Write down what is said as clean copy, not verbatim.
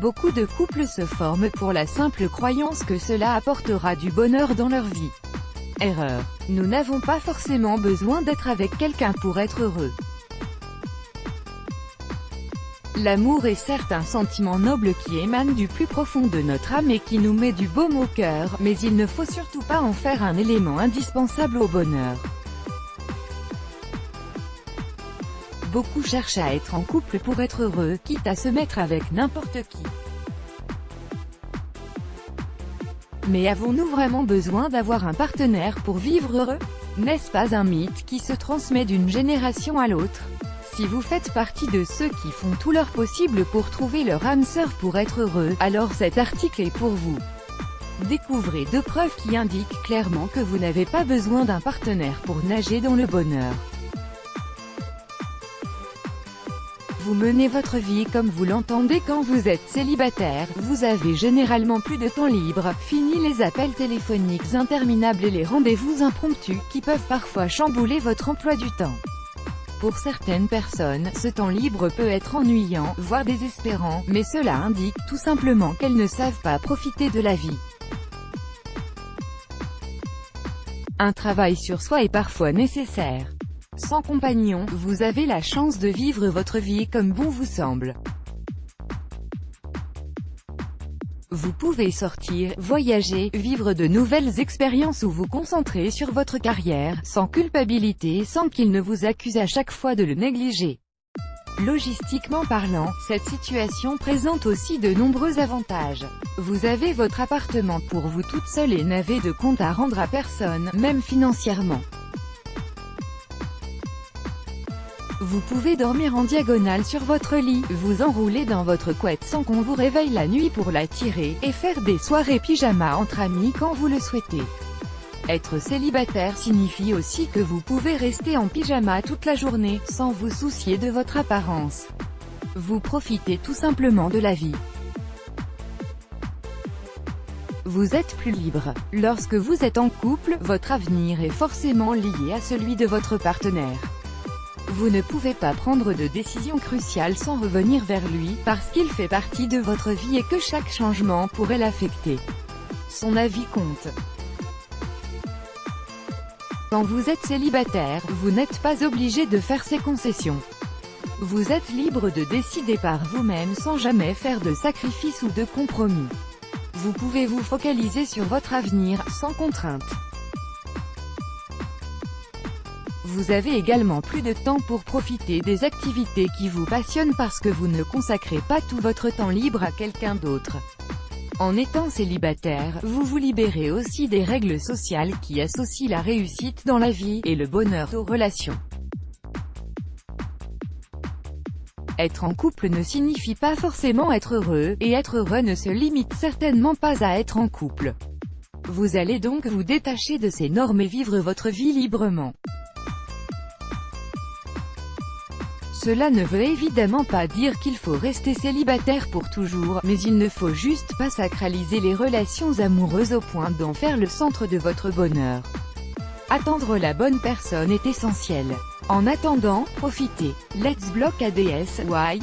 Beaucoup de couples se forment pour la simple croyance que cela apportera du bonheur dans leur vie. Erreur. Nous n'avons pas forcément besoin d'être avec quelqu'un pour être heureux. L'amour est certes un sentiment noble qui émane du plus profond de notre âme et qui nous met du baume au cœur, mais il ne faut surtout pas en faire un élément indispensable au bonheur. Beaucoup cherchent à être en couple pour être heureux, quitte à se mettre avec n'importe qui. Mais avons-nous vraiment besoin d'avoir un partenaire pour vivre heureux? N'est-ce pas un mythe qui se transmet d'une génération à l'autre? Si vous faites partie de ceux qui font tout leur possible pour trouver leur âme sœur pour être heureux, alors cet article est pour vous. Découvrez 2 preuves qui indiquent clairement que vous n'avez pas besoin d'un partenaire pour nager dans le bonheur. Vous menez votre vie comme vous l'entendez quand vous êtes célibataire, vous avez généralement plus de temps libre, fini les appels téléphoniques interminables et les rendez-vous impromptus, qui peuvent parfois chambouler votre emploi du temps. Pour certaines personnes, ce temps libre peut être ennuyant, voire désespérant, mais cela indique tout simplement qu'elles ne savent pas profiter de la vie. Un travail sur soi est parfois nécessaire. Sans compagnon, vous avez la chance de vivre votre vie comme bon vous semble. Vous pouvez sortir, voyager, vivre de nouvelles expériences ou vous concentrer sur votre carrière, sans culpabilité, sans qu'il ne vous accuse à chaque fois de le négliger. Logistiquement parlant, cette situation présente aussi de nombreux avantages. Vous avez votre appartement pour vous toute seule et n'avez de compte à rendre à personne, même financièrement. Vous pouvez dormir en diagonale sur votre lit, vous enrouler dans votre couette sans qu'on vous réveille la nuit pour la tirer, et faire des soirées pyjama entre amis quand vous le souhaitez. Être célibataire signifie aussi que vous pouvez rester en pyjama toute la journée, sans vous soucier de votre apparence. Vous profitez tout simplement de la vie. Vous êtes plus libre. Lorsque vous êtes en couple, votre avenir est forcément lié à celui de votre partenaire. Vous ne pouvez pas prendre de décision cruciale sans revenir vers lui, parce qu'il fait partie de votre vie et que chaque changement pourrait l'affecter. Son avis compte. Quand vous êtes célibataire, vous n'êtes pas obligé de faire ces concessions. Vous êtes libre de décider par vous-même sans jamais faire de sacrifices ou de compromis. Vous pouvez vous focaliser sur votre avenir, sans contrainte. Vous avez également plus de temps pour profiter des activités qui vous passionnent parce que vous ne consacrez pas tout votre temps libre à quelqu'un d'autre. En étant célibataire, vous vous libérez aussi des règles sociales qui associent la réussite dans la vie et le bonheur aux relations. Être en couple ne signifie pas forcément être heureux, et être heureux ne se limite certainement pas à être en couple. Vous allez donc vous détacher de ces normes et vivre votre vie librement. Cela ne veut évidemment pas dire qu'il faut rester célibataire pour toujours, mais il ne faut juste pas sacraliser les relations amoureuses au point d'en faire le centre de votre bonheur. Attendre la bonne personne est essentiel. En attendant, profitez. Let's block ADS, why?